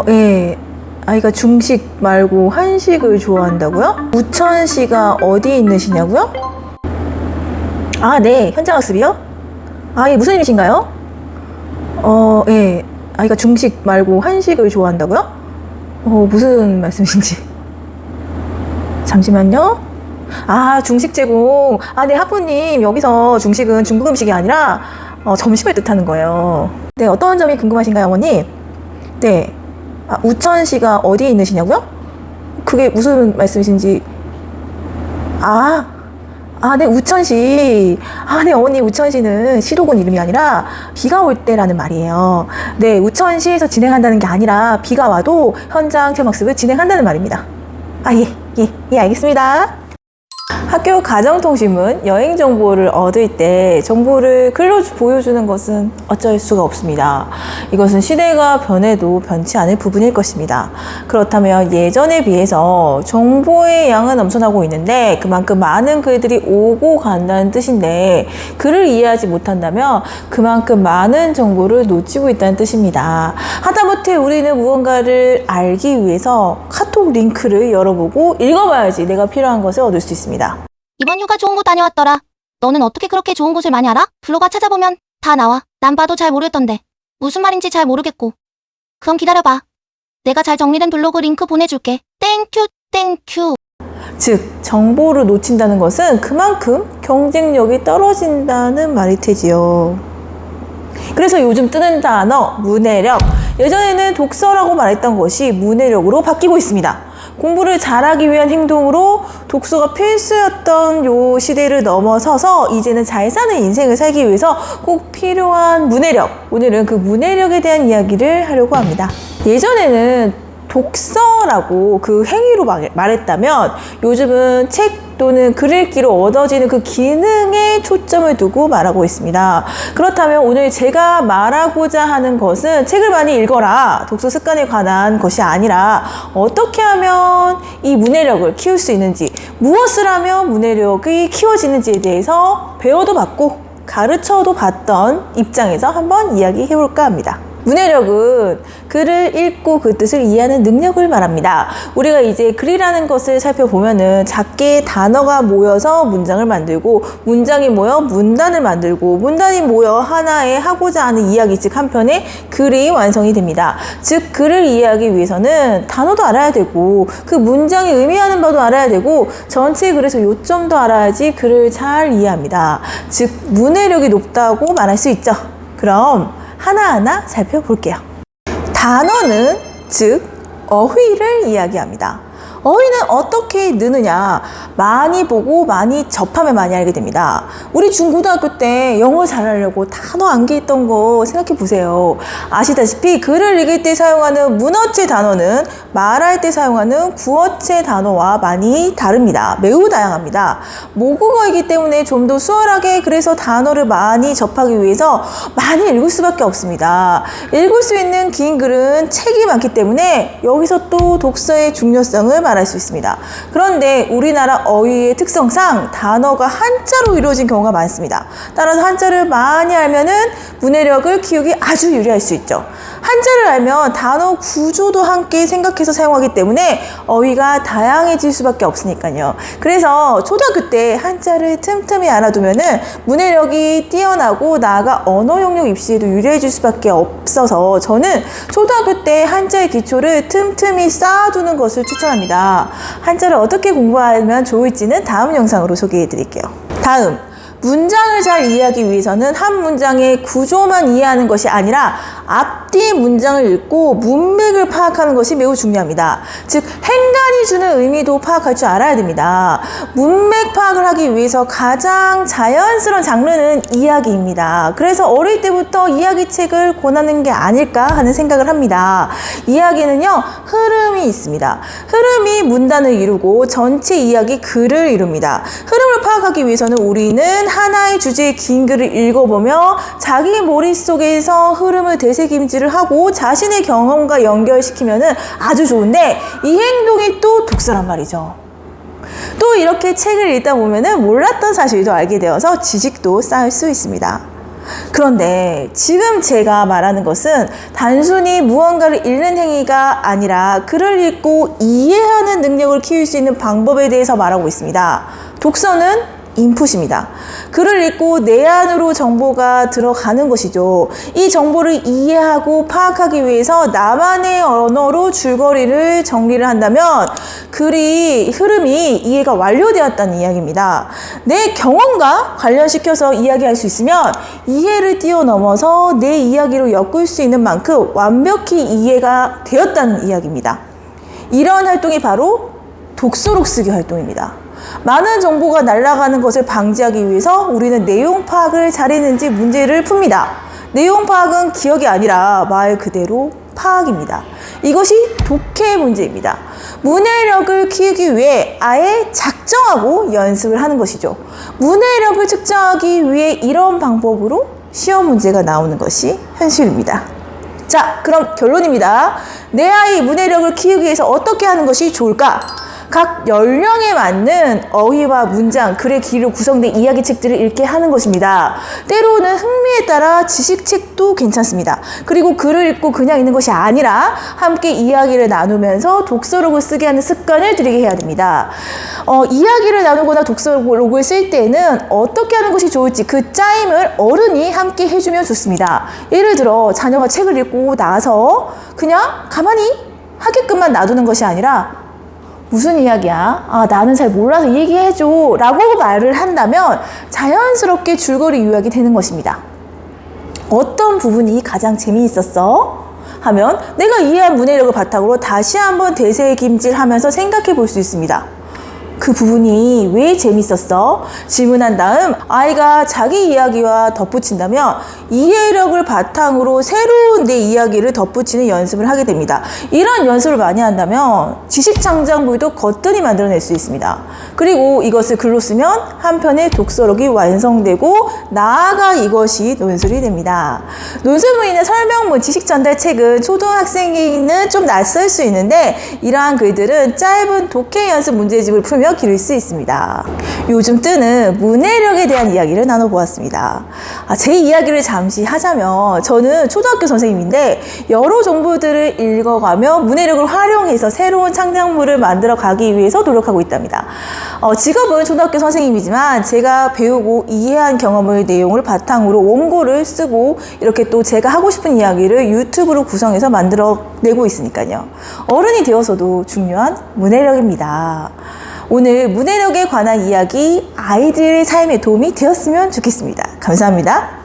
예. 아이가 중식 말고 한식을 좋아한다고요? 우천시가 어디에 있는 시냐고요? 아, 네. 현장학습이요? 아, 예. 무슨 일이신가요? 예. 아이가 중식 말고 한식을 좋아한다고요? 무슨 말씀이신지. 잠시만요. 아, 중식 제공. 아, 네. 학부님, 여기서 중식은 중국 음식이 아니라 점심을 뜻하는 거예요. 네. 어떤 점이 궁금하신가요, 어머님? 네. 아, 우천시가 어디에 있는 시냐고요? 그게 무슨 말씀이신지. 네, 우천시. 아, 네, 어머니, 우천시는 시도군 이름이 아니라 비가 올 때라는 말이에요. 네, 우천시에서 진행한다는 게 아니라 비가 와도 현장 체험학습을 진행한다는 말입니다. 아, 예, 알겠습니다. 학교 가정통신문 여행 정보를 얻을 때 정보를 글로 보여주는 것은 어쩔 수가 없습니다. 이것은 시대가 변해도 변치 않을 부분일 것입니다. 그렇다면 예전에 비해서 정보의 양은 넘쳐나고 있는데 그만큼 많은 글들이 오고 간다는 뜻인데 글을 이해하지 못한다면 그만큼 많은 정보를 놓치고 있다는 뜻입니다. 하다못해 우리는 무언가를 알기 위해서 카톡 링크를 열어보고 읽어봐야지 내가 필요한 것을 얻을 수 있습니다. 이번 휴가 좋은 곳 다녀왔더라. 너는 어떻게 그렇게 좋은 곳을 많이 알아? 블로그 찾아보면 다 나와. 난 봐도 잘 모르겠던데. 무슨 말인지 잘 모르겠고. 그럼 기다려봐. 내가 잘 정리된 블로그 링크 보내줄게. 땡큐. 즉, 정보를 놓친다는 것은 그만큼 경쟁력이 떨어진다는 말이 되지요. 그래서 요즘 뜨는 단어, 문해력. 예전에는 독서라고 말했던 것이 문해력으로 바뀌고 있습니다. 공부를 잘하기 위한 행동으로 독서가 필수였던 요 시대를 넘어서서 이제는 잘 사는 인생을 살기 위해서 꼭 필요한 문해력. 오늘은 그 문해력에 대한 이야기를 하려고 합니다. 예전에는 독서라고 그 행위로 말했다면 요즘은 책 또는 글 읽기로 얻어지는 그 기능에 초점을 두고 말하고 있습니다. 그렇다면 오늘 제가 말하고자 하는 것은 책을 많이 읽어라, 독서 습관에 관한 것이 아니라 어떻게 하면 이 문해력을 키울 수 있는지, 무엇을 하면 문해력이 키워지는지에 대해서 배워도 받고 가르쳐도 받던 입장에서 한번 이야기해 볼까 합니다. 문해력은 글을 읽고 그 뜻을 이해하는 능력을 말합니다. 우리가 이제 글이라는 것을 살펴보면은 작게 단어가 모여서 문장을 만들고 문장이 모여 문단을 만들고 문단이 모여 하나의 하고자 하는 이야기, 즉 한 편의 글이 완성이 됩니다. 즉 글을 이해하기 위해서는 단어도 알아야 되고 그 문장이 의미하는 바도 알아야 되고 전체 글에서 요점도 알아야지 글을 잘 이해합니다. 즉 문해력이 높다고 말할 수 있죠. 그럼 하나하나 살펴볼게요. 단어는 즉 어휘를 이야기합니다. 어휘는 어떻게 느느냐? 많이 보고 많이 접하면 많이 알게 됩니다. 우리 중고등학교 때 영어 잘하려고 단어 암기했던 거 생각해 보세요. 아시다시피 글을 읽을 때 사용하는 문어체 단어는 말할 때 사용하는 구어체 단어와 많이 다릅니다. 매우 다양합니다. 모국어이기 때문에 좀 더 수월하게, 그래서 단어를 많이 접하기 위해서 많이 읽을 수밖에 없습니다. 읽을 수 있는 긴 글은 책이 많기 때문에 여기서 또 독서의 중요성을 말할 수 있습니다. 그런데 우리나라 어휘의 특성상 단어가 한자로 이루어진 경우가 많습니다. 따라서 한자를 많이 알면은 문해력을 키우기 아주 유리할 수 있죠. 한자를 알면 단어 구조도 함께 생각해서 사용하기 때문에 어휘가 다양해질 수밖에 없으니까요. 그래서 초등학교 때 한자를 틈틈이 알아두면은 문해력이 뛰어나고 나아가 언어 용역 입시에도 유리해질 수밖에 없어서 저는 초등학교 때 한자의 기초를 틈틈이 쌓아두는 것을 추천합니다. 한자를 어떻게 공부하면 좋을지는 다음 영상으로 소개해 드릴게요. 다음, 문장을 잘 이해하기 위해서는 한 문장의 구조만 이해하는 것이 아니라 앞뒤 문장을 읽고 문맥을 파악하는 것이 매우 중요합니다. 즉 행간이 주는 의미도 파악할 줄 알아야 됩니다. 문맥 파악을 하기 위해서 가장 자연스러운 장르는 이야기입니다. 그래서 어릴 때부터 이야기책을 권하는 게 아닐까 하는 생각을 합니다. 이야기는요, 흐름이 있습니다. 흐름이 문단을 이루고 전체 이야기 글을 이룹니다. 흐름을 파악하기 위해서는 우리는 하나의 주제의 긴 글을 읽어보며 자기 머릿속에서 흐름을 되새김질을 하고 자신의 경험과 연결시키면은 아주 좋은데, 이 행동이 또 독서란 말이죠. 또 이렇게 책을 읽다 보면은 몰랐던 사실도 알게 되어서 지식도 쌓을 수 있습니다. 그런데 지금 제가 말하는 것은 단순히 무언가를 읽는 행위가 아니라 글을 읽고 이해하는 능력을 키울 수 있는 방법에 대해서 말하고 있습니다. 독서는 인풋입니다. 글을 읽고 내 안으로 정보가 들어가는 것이죠. 이 정보를 이해하고 파악하기 위해서 나만의 언어로 줄거리를 정리를 한다면 흐름이 이해가 완료되었다는 이야기입니다. 내 경험과 관련시켜서 이야기할 수 있으면 이해를 뛰어넘어서 내 이야기로 엮을 수 있는 만큼 완벽히 이해가 되었다는 이야기입니다. 이러한 활동이 바로 독서록 쓰기 활동입니다. 많은 정보가 날아가는 것을 방지하기 위해서 우리는 내용 파악을 잘했는지 문제를 풉니다. 내용 파악은 기억이 아니라 말 그대로 파악입니다. 이것이 독해 문제입니다. 문해력을 키우기 위해 아예 작정하고 연습을 하는 것이죠. 문해력을 측정하기 위해 이런 방법으로 시험 문제가 나오는 것이 현실입니다. 자, 그럼 결론입니다. 내 아이 문해력을 키우기 위해서 어떻게 하는 것이 좋을까? 각 연령에 맞는 어휘와 문장, 글의 길이로 구성된 이야기책들을 읽게 하는 것입니다. 때로는 흥미에 따라 지식책도 괜찮습니다. 그리고 글을 읽고 그냥 읽는 것이 아니라 함께 이야기를 나누면서 독서록을 쓰게 하는 습관을 들이게 해야 됩니다. 이야기를 나누거나 독서록을 쓸 때는 어떻게 하는 것이 좋을지 그 짜임을 어른이 함께 해주면 좋습니다. 예를 들어 자녀가 책을 읽고 나서 그냥 가만히 하게끔만 놔두는 것이 아니라 무슨 이야기야? 아, 나는 잘 몰라서 얘기해줘 라고 말을 한다면 자연스럽게 줄거리 요약이 되는 것입니다. 어떤 부분이 가장 재미있었어? 하면 내가 이해한 문해력을 바탕으로 다시 한번 되새김질하면서 생각해 볼 수 있습니다. 그 부분이 왜 재밌었어? 질문한 다음 아이가 자기 이야기와 덧붙인다면 이해력을 바탕으로 새로운 내 이야기를 덧붙이는 연습을 하게 됩니다. 이런 연습을 많이 한다면 지식창작물도 거뜬히 만들어낼 수 있습니다. 그리고 이것을 글로 쓰면 한편의 독서록이 완성되고 나아가 이것이 논술이 됩니다. 논술문이나 설명문, 지식전달책은 초등학생에는 좀 낯설 수 있는데 이러한 글들은 짧은 독해 연습 문제집을 풀며 기를 수 있습니다. 요즘 뜨는 문해력에 대한 이야기를 나눠보았습니다. 제 이야기를 잠시 하자면 저는 초등학교 선생님인데 여러 정보들을 읽어가며 문해력을 활용해서 새로운 창작물을 만들어 가기 위해서 노력하고 있답니다. 직업은 초등학교 선생님이지만 제가 배우고 이해한 경험의 내용을 바탕으로 원고를 쓰고 이렇게 또 제가 하고 싶은 이야기를 유튜브로 구성해서 만들어내고 있으니까요. 어른이 되어서도 중요한 문해력입니다. 오늘 문해력에 관한 이야기 아이들의 삶에 도움이 되었으면 좋겠습니다. 감사합니다.